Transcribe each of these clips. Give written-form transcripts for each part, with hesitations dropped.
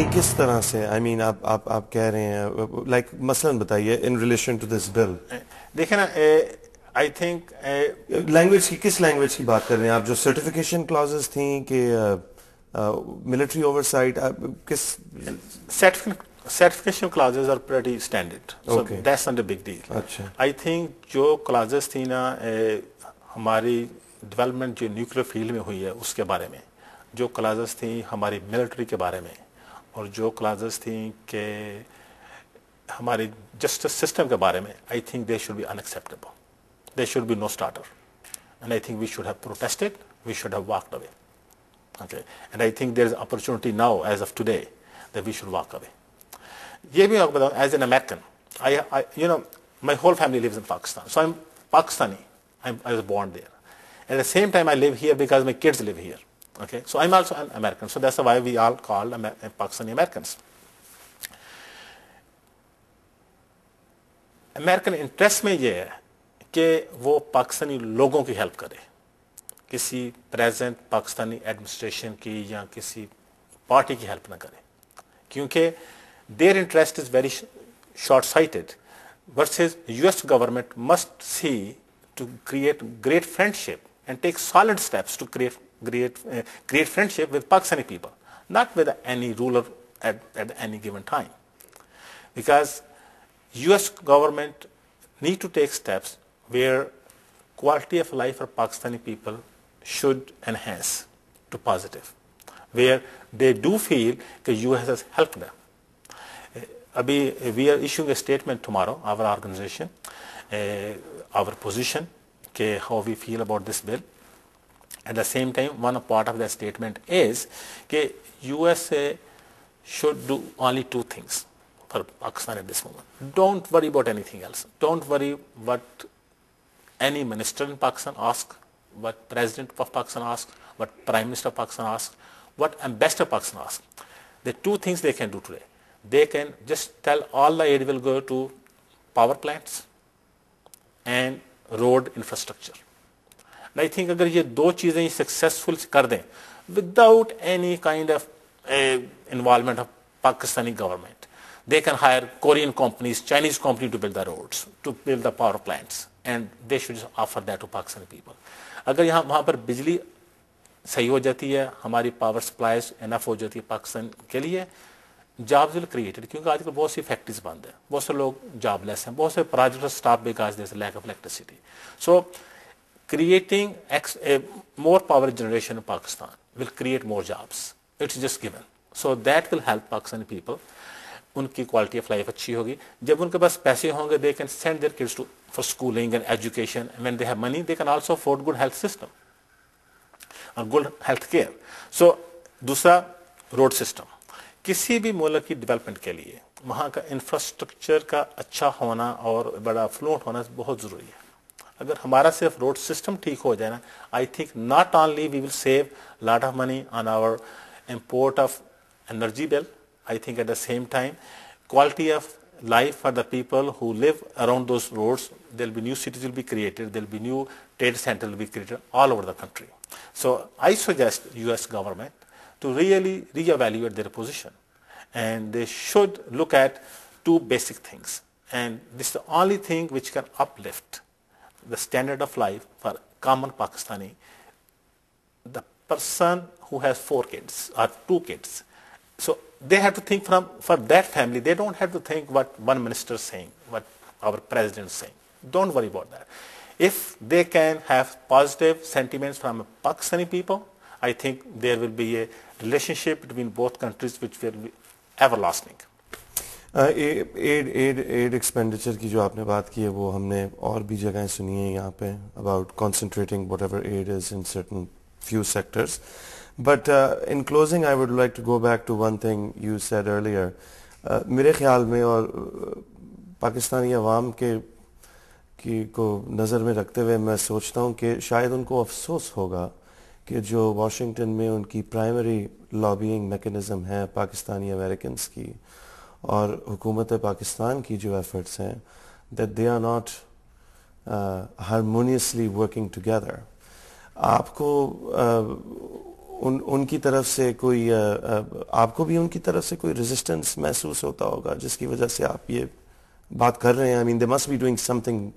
नहीं किस तरह से आई मीन आप कह रहे हैं लाइक मसलन बताइए in relation to this bill देखिए ना आई थिंक लैंग्वेज की किस लैंग्वेज की बात कर रहे हैं आप जो सर्टिफिकेशन क्लॉजेस थी कि मिलिट्री ओवरसाइट किस certification clauses are pretty standard, so Okay. that's not a big deal. अच्छा I think जो clauses थी ना हमारी डेवलपमेंट जो न्यूक्लियर फील्ड में हुई है उसके बारे में, जो क्लाजेस थी हमारी मिलिट्री के बारे में, और जो क्लाजेस थी कि हमारी जस्टिस सिस्टम के बारे में, I think they should be unacceptable, they should be no starter, and I think we should have protested, we should have walked away, okay, and I think there is opportunity now as of today that we should walk away. ये भी आपको बताऊं, as an American, I you know my whole family lives in Pakistan, so I'm Pakistani. I was born there. At the same time, I live here because my kids live here. Okay, so I'm also an American. So that's why we all call Pakistani Americans. American interest में ये है कि वो पाकिस्तानी लोगों की help करे, किसी present Pakistani administration की या किसी पार्टी की हेल्प ना करे, क्योंकि their interest is very short-sighted, versus US government must see to create great friendship and take solid steps to create friendship with Pakistani people, not with any ruler at any given time. Because US government need to take steps where quality of life for Pakistani people should enhance to positive, where they do feel that US has helped them. Abhi, we are issuing a statement tomorrow, our organization, our position, how we feel about this bill. At the same time, one part of that statement is that USA should do only two things for Pakistan at this moment. Don't worry about anything else. Don't worry what any minister in Pakistan asks, what president of Pakistan asks, what prime minister of Pakistan asks, what ambassador of Pakistan asks. The two things they can do today. They can just tell all the aid will go to power plants and road infrastructure. And I think अगर ये दो चीजें successful कर दें without any kind of involvement of Pakistani government, they can hire Korean companies, Chinese companies to build the roads, to build the power plants, and they should just offer that to Pakistani people. अगर यहाँ वहाँ पर बिजली सही हो जाती है, हमारी पावर सप्लाईज इनफ हो जाती है पाकिस्तान के लिए, जॉब्स विल क्रिएटेड, क्योंकि आजकल बहुत सी फैक्ट्रीज बंद है, बहुत से लोग जॉबलेस हैं, बहुत से project stop because there is lack of electricity. So creating more power generation in Pakistan will create more jobs, it's just given. So that will help Pakistani people. उनकी क्वालिटी ऑफ लाइफ अच्छी होगी. जब उनके पास पैसे होंगे, they can send their kids to for schooling and education. When they have money, they can also afford good health system और good health care. So दूसरा, रोड सिस्टम. किसी भी मुल्क की डेवलपमेंट के लिए वहाँ का इंफ्रास्ट्रक्चर का अच्छा होना और बड़ा फ्लुएंट होना बहुत ज़रूरी है. अगर हमारा सिर्फ रोड सिस्टम ठीक हो जाए ना, I think not only we will save lot of money on our import of energy bill, I think at the same time, quality of life for the people who live around those roads, there will be new cities will be created, there will be new trade centers will be created all over the country. So I suggest US government to really reevaluate their position, and they should look at two basic things, and this is the only thing which can uplift the standard of life for common Pakistani. The person who has 4 kids or 2 kids, so they have to think for that family. They don't have to think what one minister is saying, what our president is saying. Don't worry about that. If they can have positive sentiments from Pakistani people, I think there will be a relationship between both countries which will be everlasting. एड expenditure की जो आपने बात की है वो हमने और भी जगह सुनी है यहाँ पे about concentrating whatever aid is in certain few sectors. But in closing, I would like to go back to one thing you said earlier. मेरे ख्याल में और पाकिस्तानी अवाम की को नज़र में रखते हुए मैं सोचता हूँ कि शायद उनको अफसोस होगा कि जो वाशिंगटन में उनकी प्राइमरी लॉबिंग मैकेनिज़्म है पाकिस्तानी अमेरिकन्स की और हुकूमत पाकिस्तान की जो एफर्ट्स हैं, that they are not harmoniously working together. आपको उनकी तरफ से कोई आपको भी उनकी तरफ से कोई रेजिस्टेंस महसूस होता होगा जिसकी वजह से आप ये बात कर रहे हैं? I mean, they must be doing something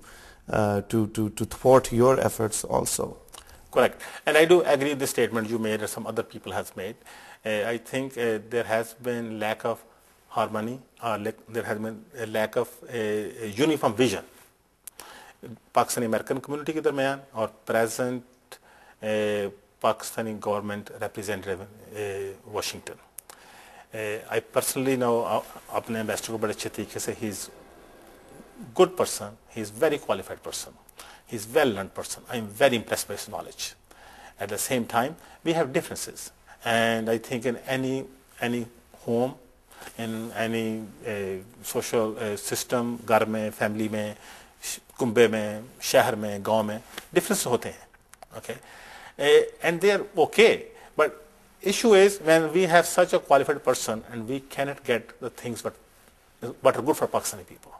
to thwart your efforts also. Correct. And I do agree with the statement you made or some other people has made. I think there has been lack of harmony, or there has been a lack of a uniform vision. Pakistani American community के दरमियान और present Pakistani government representative Washington. I personally know अपने ambassador को बड़े अच्छे तरीके से he's good person, he's very qualified person, he's well learned person. I'm very impressed by his knowledge. At the same time, we have differences, and I think in any home, in any social system, घर में, family में, कुंबे में, शहर में, गांव में, differences होते हैं, okay, and they're okay. But issue is when we have such a qualified person and we cannot get the things what are good for Pakistani people.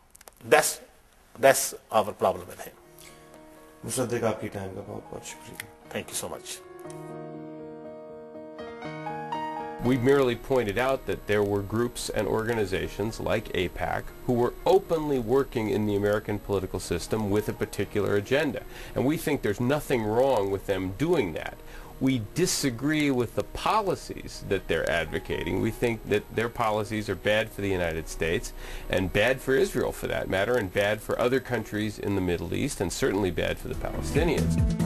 That's our problem with him. Mossadegh, आपकी time का बहुत बहुत शुक्रिया. Thank you so much. We merely pointed out that there were groups and organizations like AIPAC who were openly working in the American political system with a particular agenda. And we think there's nothing wrong with them doing that. We disagree with the policies that they're advocating. We think that their policies are bad for the United States and bad for Israel for that matter, and bad for other countries in the Middle East, and certainly bad for the Palestinians.